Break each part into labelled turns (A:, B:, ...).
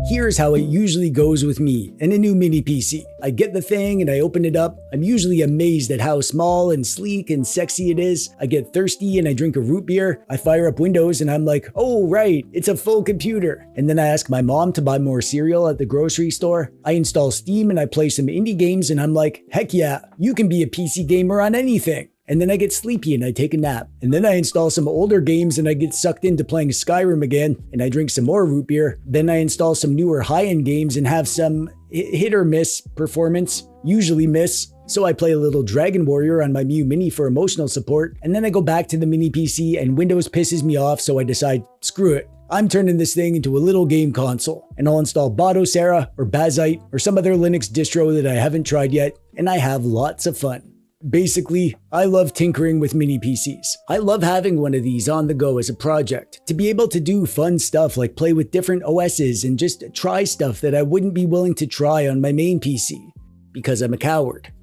A: Here's how it usually goes with me and a new mini PC. I get the thing and I open it up. I'm usually amazed at how small and sleek and sexy it is. I get thirsty and I drink a root beer. I fire up Windows and I'm like, oh right, it's a full computer. And then I ask my mom to buy more cereal at the grocery store. I install Steam and I play some indie games and I'm like, heck yeah, you can be a PC gamer on anything. And then I get sleepy and I take a nap. And then I install some older games and I get sucked into playing Skyrim again and I drink some more root beer. Then I install some newer high-end games and have some hit or miss performance, usually miss. So I play a little Dragon Warrior on my Mew Mini for emotional support. And then I go back to the mini PC and Windows pisses me off, so I decide, screw it. I'm turning this thing into a little game console. And I'll install Batocera or Bazite or some other Linux distro that I haven't tried yet. And I have lots of fun. Basically, I love tinkering with mini PCs. I love having one of these on the go as a project, to be able to do fun stuff like play with different OSs and just try stuff that I wouldn't be willing to try on my main PC, because I'm a coward.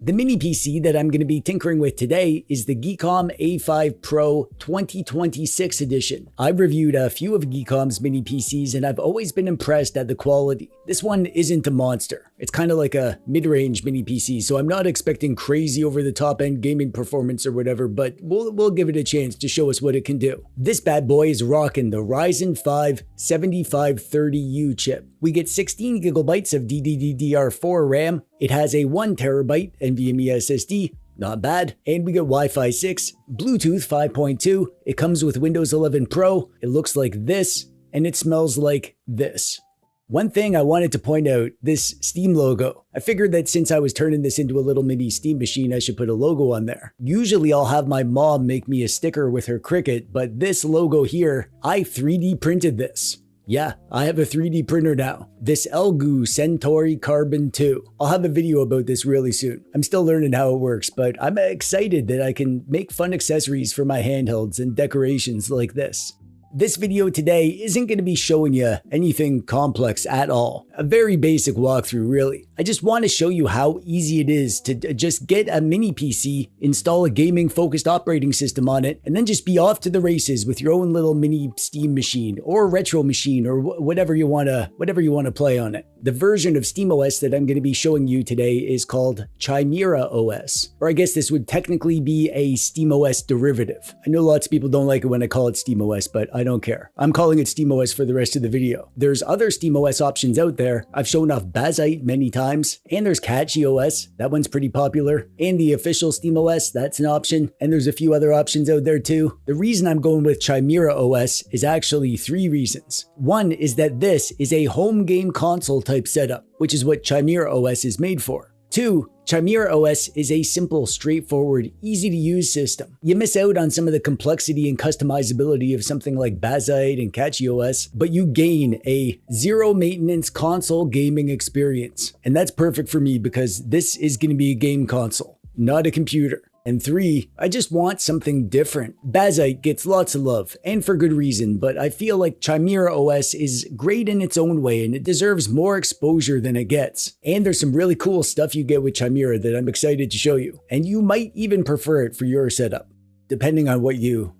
A: The mini PC that I'm going to be tinkering with today is the GEEKOM A5 Pro 2026 edition. I've reviewed a few of GEEKOM's mini PCs and I've always been impressed at the quality. This one isn't a monster. It's kind of like a mid-range mini PC, so I'm not expecting crazy over-the-top end gaming performance or whatever, but we'll give it a chance to show us what it can do. This bad boy is rocking the Ryzen 5 7530U chip. We get 16 gigabytes of DDR4 RAM. It has a 1 terabyte NVMe SSD, not bad. And we get Wi-Fi 6, Bluetooth 5.2. It comes with Windows 11 Pro. It looks like this, and it smells like this. One thing I wanted to point out, this Steam logo. I figured that since I was turning this into a little mini Steam machine, I should put a logo on there. Usually I'll have my mom make me a sticker with her Cricut, but this logo here, I 3D printed this. Yeah, I have a 3D printer now. This Elgu Centauri Carbon 2. I'll have a video about this really soon. I'm still learning how it works, but I'm excited that I can make fun accessories for my handhelds and decorations like this. This video today isn't going to be showing you anything complex at all. A very basic walkthrough, really. I just want to show you how easy it is to just get a mini PC, install a gaming-focused operating system on it, and then just be off to the races with your own little mini Steam machine or retro machine or whatever you want to play on it. The version of SteamOS that I'm going to be showing you today is called ChimeraOS, or I guess this would technically be a SteamOS derivative. I know lots of people don't like it when I call it SteamOS, but I don't care. I'm calling it SteamOS for the rest of the video. There's other SteamOS options out there. I've shown off Bazite many times, and there's CatchyOS. That one's pretty popular. And the official SteamOS, that's an option. And there's a few other options out there too. The reason I'm going with ChimeraOS is actually 3 reasons. One is that this is a home game console type setup, which is what ChimeraOS is made for. 2, ChimeraOS is a simple, straightforward, easy-to-use system. You miss out on some of the complexity and customizability of something like Bazite and CatchyOS, but you gain a zero-maintenance console gaming experience. And that's perfect for me because this is going to be a game console, not a computer. And 3, I just want something different. Bazite gets lots of love, and for good reason, but I feel like ChimeraOS is great in its own way and it deserves more exposure than it gets. And there's some really cool stuff you get with Chimera that I'm excited to show you. And you might even prefer it for your setup, depending on what you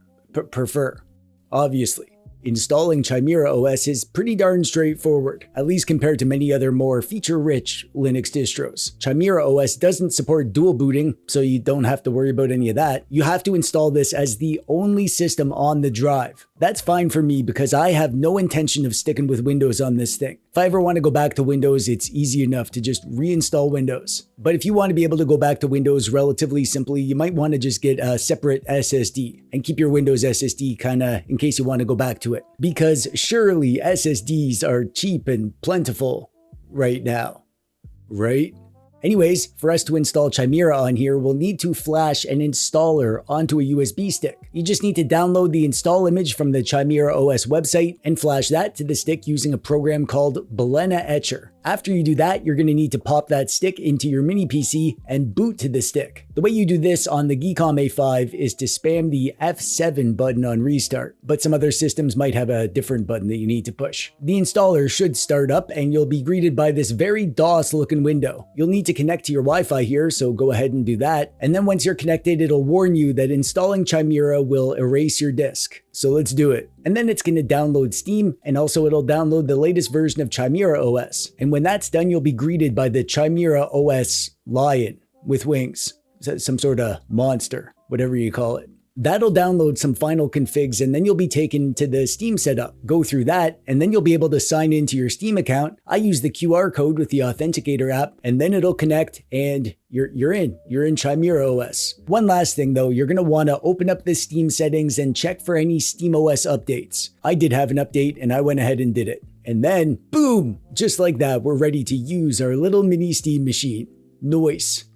A: prefer, obviously. Installing ChimeraOS is pretty darn straightforward, at least compared to many other more feature-rich Linux distros. ChimeraOS doesn't support dual booting, so you don't have to worry about any of that. You have to install this as the only system on the drive. That's fine for me because I have no intention of sticking with Windows on this thing. If I ever want to go back to Windows, it's easy enough to just reinstall Windows. But if you want to be able to go back to Windows relatively simply, you might want to just get a separate SSD and keep your Windows SSD kinda in case you want to go back to it. Because surely SSDs are cheap and plentiful right now, right? Anyways, for us to install Chimera on here, we'll need to flash an installer onto a USB stick. You just need to download the install image from the ChimeraOS website and flash that to the stick using a program called Balena Etcher. After you do that, you're going to need to pop that stick into your mini PC and boot to the stick. The way you do this on the GEEKOM A5 is to spam the F7 button on restart, but some other systems might have a different button that you need to push. The installer should start up and you'll be greeted by this very DOS looking window. You'll need to connect to your Wi-Fi here, so go ahead and do that. And then once you're connected, it'll warn you that installing Chimera will erase your disk. So let's do it. And then it's going to download Steam, and also it'll download the latest version of ChimeraOS. And when that's done, you'll be greeted by the ChimeraOS lion with wings. Some sort of monster, whatever you call it. That'll download some final configs, and then you'll be taken to the Steam setup. Go through that, and then you'll be able to sign into your Steam account. I use the QR code with the Authenticator app, and then it'll connect, and you're in ChimeraOS. One last thing though, you're gonna wanna open up the Steam settings and check for any SteamOS updates. I did have an update, and I went ahead and did it. And then, boom, just like that, we're ready to use our little mini Steam machine. Nice.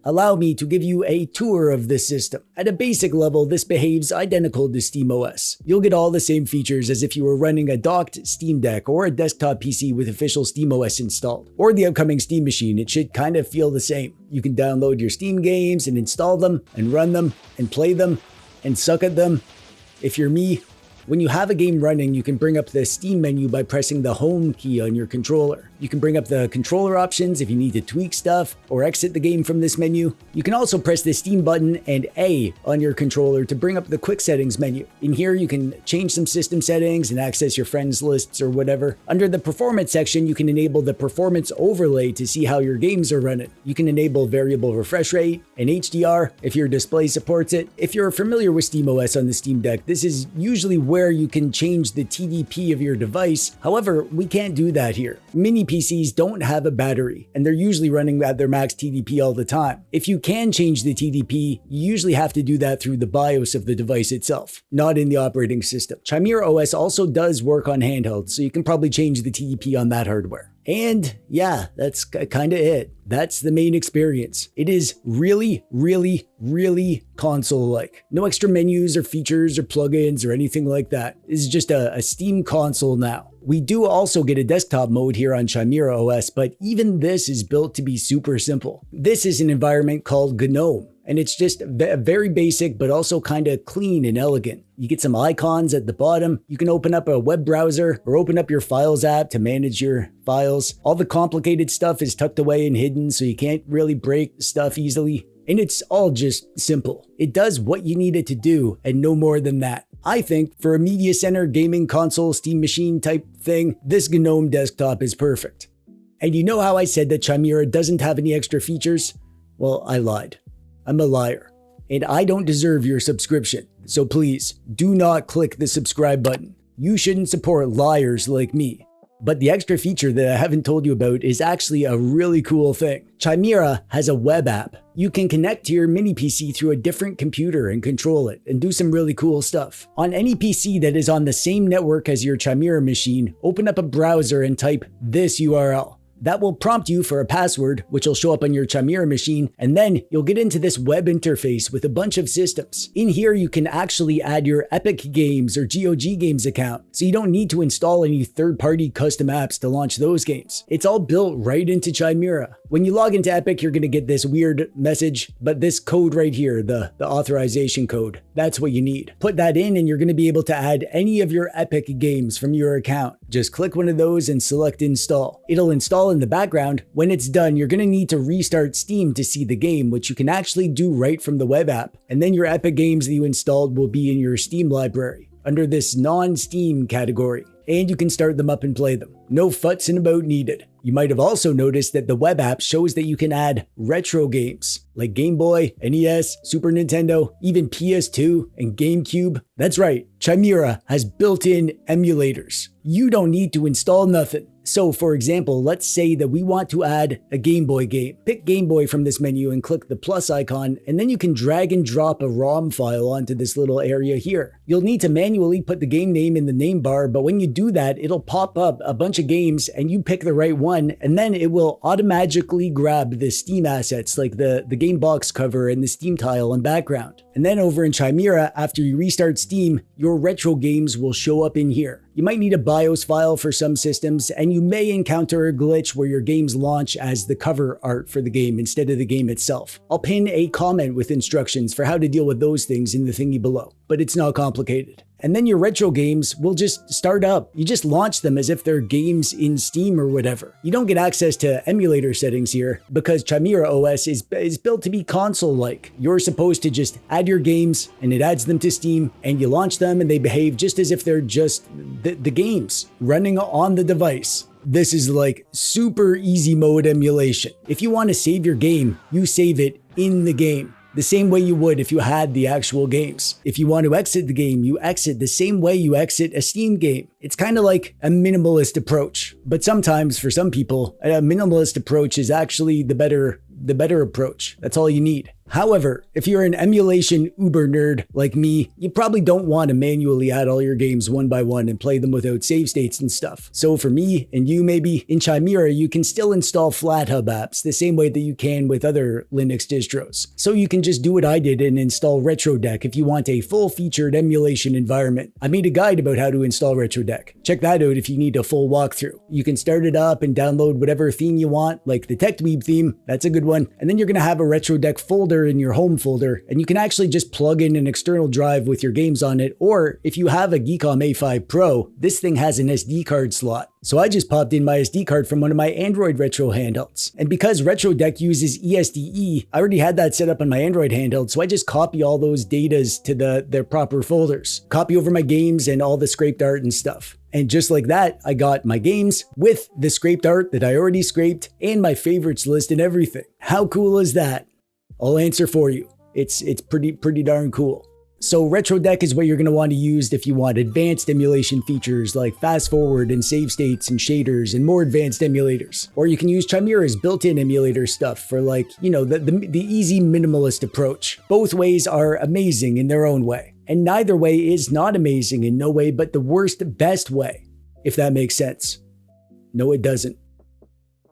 A: Allow me to give you a tour of this system. At a basic level, this behaves identical to SteamOS. You'll get all the same features as if you were running a docked Steam Deck or a desktop PC with official SteamOS installed, or the upcoming Steam machine. It should kind of feel the same. You can download your Steam games and install them and run them and play them and suck at them. If you're me, when you have a game running, you can bring up the Steam menu by pressing the home key on your controller. You can bring up the controller options if you need to tweak stuff or exit the game from this menu. You can also press the Steam button and A on your controller to bring up the quick settings menu. In here, you can change some system settings and access your friends lists or whatever. Under the performance section, you can enable the performance overlay to see how your games are running. You can enable variable refresh rate and HDR if your display supports it. If you're familiar with SteamOS on the Steam Deck, this is usually where you can change the TDP of your device. However, we can't do that here. Mini PCs don't have a battery, and they're usually running at their max TDP all the time. If you can change the TDP, you usually have to do that through the BIOS of the device itself, not in the operating system. ChimeraOS also does work on handhelds, so you can probably change the TDP on that hardware. And yeah, that's kind of it. That's the main experience. It is really, really, really console-like. No extra menus or features or plugins or anything like that. This is just a Steam console now. We do also get a desktop mode here on ChimeraOS, but even this is built to be super simple. This is an environment called GNOME, and it's just very basic, but also kind of clean and elegant. You get some icons at the bottom. You can open up a web browser or open up your Files app to manage your files. All the complicated stuff is tucked away and hidden, so you can't really break stuff easily. And it's all just simple. It does what you need it to do and no more than that. I think for a media center, gaming console, Steam machine type thing, this GNOME desktop is perfect. And you know how I said that Chimera doesn't have any extra features? Well, I lied. I'm a liar. And I don't deserve your subscription. So please, do not click the subscribe button. You shouldn't support liars like me. But the extra feature that I haven't told you about is actually a really cool thing. Chimera has a web app. You can connect to your mini PC through a different computer and control it and do some really cool stuff. On any PC that is on the same network as your Chimera machine, open up a browser and type this URL. That will prompt you for a password, which will show up on your Chimera machine, and then you'll get into this web interface with a bunch of systems. In here, you can actually add your Epic Games or GOG Games account, so you don't need to install any third-party custom apps to launch those games. It's all built right into Chimera. When you log into Epic, you're going to get this weird message, but this code right here, the authorization code, that's what you need. Put that in and you're going to be able to add any of your Epic games from your account. Just click one of those and select install. It'll install in the background. When it's done, you're going to need to restart Steam to see the game, which you can actually do right from the web app. And then your Epic games that you installed will be in your Steam library under this non-Steam category. And you can start them up and play them. No futzing about needed. You might have also noticed that the web app shows that you can add retro games like Game Boy, NES, Super Nintendo, even PS2 and GameCube. That's right, Chimera has built-in emulators. You don't need to install nothing. So for example, let's say that we want to add a Game Boy game. Pick Game Boy from this menu and click the plus icon, and then you can drag and drop a ROM file onto this little area here. You'll need to manually put the game name in the name bar, but when you do that, it'll pop up a bunch of games and you pick the right one, and then it will automatically grab the Steam assets like the game box cover and the Steam tile and background. And then over in Chimera, after you restart Steam, your retro games will show up in here. You might need a BIOS file for some systems, and you may encounter a glitch where your games launch as the cover art for the game instead of the game itself. I'll pin a comment with instructions for how to deal with those things in the thingy below, but it's not complicated. and then your retro games will just start up. You just launch them as if they're games in Steam or whatever. You don't get access to emulator settings here because ChimeraOS is built to be console-like. You're supposed to just add your games and it adds them to Steam, and you launch them and they behave just as if they're just the games running on the device. This is like super easy mode emulation. If you want to save your game, you save it in the game, the same way you would if you had the actual games. If you want to exit the game, you exit the same way you exit a Steam game. It's kind of like a minimalist approach, but sometimes for some people, a minimalist approach is actually the better approach. That's all you need. However, if you're an emulation uber nerd like me, you probably don't want to manually add all your games one by one and play them without save states and stuff. So for me and you maybe, in Chimera, you can still install FlatHub apps the same way that you can with other Linux distros. So you can just do what I did and install RetroDeck if you want a full-featured emulation environment. I made a guide about how to install RetroDeck. Check that out if you need a full walkthrough. You can start it up and download whatever theme you want, like the TechDweeb theme. That's a good one. And then you're going to have a RetroDeck folder in your home folder, and you can actually just plug in an external drive with your games on it, or if you have a GEEKOM A5 Pro, this thing has an SD card slot. So I just popped in my SD card from one of my Android retro handhelds. And because RetroDeck uses ESDE, I already had that set up on my Android handheld, so I just copy all those datas to their proper folders. Copy over my games and all the scraped art and stuff. And just like that, I got my games with the scraped art that I already scraped and my favorites list and everything. How cool is that? I'll answer for you. It's pretty darn cool. So RetroDeck is what you're going to want to use if you want advanced emulation features like fast forward and save states and shaders and more advanced emulators. Or you can use Chimera's built-in emulator stuff for the easy minimalist approach. Both ways are amazing in their own way. And neither way is not amazing in no way but the worst best way, if that makes sense. No, it doesn't.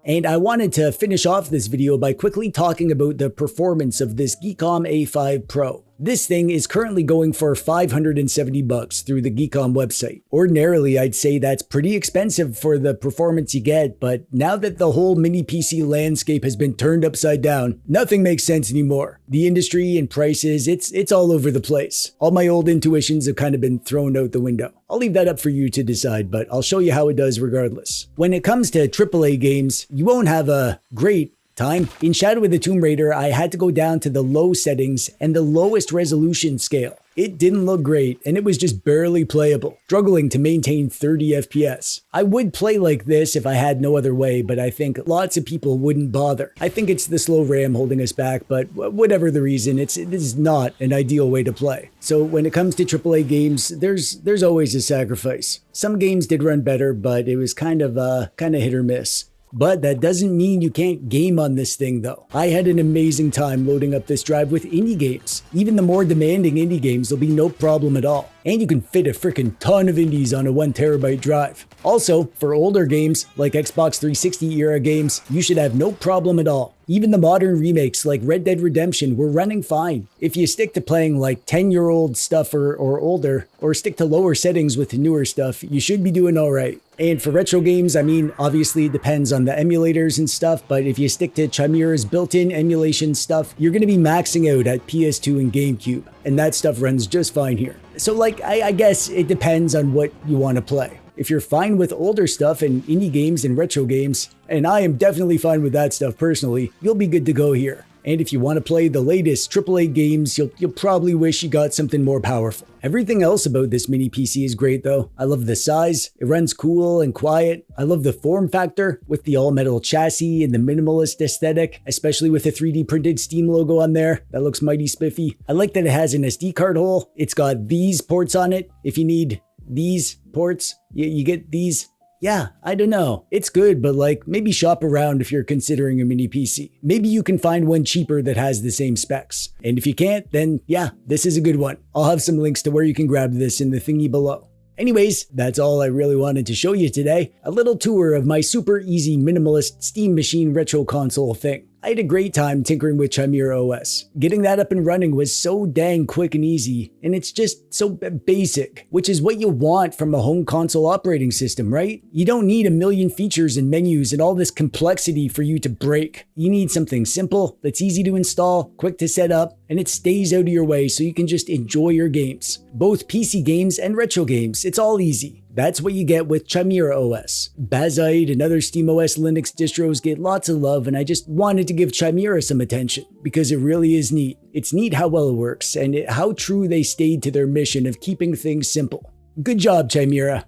A: And I wanted to finish off this video by quickly talking about the performance of this GEEKOM A5 Pro. This thing is currently going for $570 through the GEEKOM website. Ordinarily, I'd say that's pretty expensive for the performance you get, but now that the whole mini PC landscape has been turned upside down, nothing makes sense anymore. The industry and prices, it's all over the place. All my old intuitions have kind of been thrown out the window. I'll leave that up for you to decide, but I'll show you how it does regardless. When it comes to AAA games, you won't have a great time. In Shadow of the Tomb Raider, I had to go down to the low settings and the lowest resolution scale. It didn't look great, and it was just barely playable, struggling to maintain 30 FPS. I would play like this if I had no other way, but I think lots of people wouldn't bother. I think it's the slow RAM holding us back, but whatever the reason, it is not an ideal way to play. So when it comes to AAA games, there's always a sacrifice. Some games did run better, but it was kind of hit or miss. But that doesn't mean you can't game on this thing though. I had an amazing time loading up this drive with indie games. Even the more demanding indie games will be no problem at all. And you can fit a freaking ton of indies on a 1TB drive. Also, for older games, like Xbox 360 era games, you should have no problem at all. Even the modern remakes like Red Dead Redemption were running fine. If you stick to playing like 10-year-old stuff or older, or stick to lower settings with newer stuff, you should be doing alright. And for retro games, I mean, obviously it depends on the emulators and stuff, but if you stick to Chimera's built-in emulation stuff, you're going to be maxing out at PS2 and GameCube, and that stuff runs just fine here. So I guess it depends on what you want to play. If you're fine with older stuff and indie games and retro games, and I am definitely fine with that stuff personally, you'll be good to go here. And if you want to play the latest AAA games, you'll probably wish you got something more powerful. Everything else about this mini PC is great though. I love the size, it runs cool and quiet. I love the form factor with the all-metal chassis and the minimalist aesthetic, especially with the 3D printed Steam logo on there. That looks mighty spiffy. I like that it has an SD card hole. It's got these ports on it. If you need these ports, you get these. Yeah, I don't know. It's good, but maybe shop around if you're considering a mini PC. Maybe you can find one cheaper that has the same specs. And if you can't, then yeah, this is a good one. I'll have some links to where you can grab this in the thingy below. Anyways, that's all I really wanted to show you today. A little tour of my super easy minimalist Steam machine retro console thing. I had a great time tinkering with ChimeraOS. Getting that up and running was so dang quick and easy, and it's just so basic, which is what you want from a home console operating system, right? You don't need a million features and menus and all this complexity for you to break. You need something simple, that's easy to install, quick to set up, and it stays out of your way so you can just enjoy your games. Both PC games and retro games, it's all easy. That's what you get with ChimeraOS. Bazzite and other SteamOS Linux distros get lots of love, and I just wanted to give Chimera some attention because it really is neat. It's neat how well it works and how true they stayed to their mission of keeping things simple. Good job, Chimera.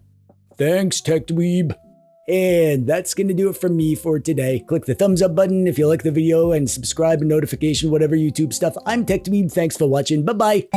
A: Thanks, TechDweeb. And that's going to do it from me for today. Click the thumbs up button if you like the video and subscribe and notification, whatever YouTube stuff. I'm TechDweeb. Thanks for watching. Bye-bye.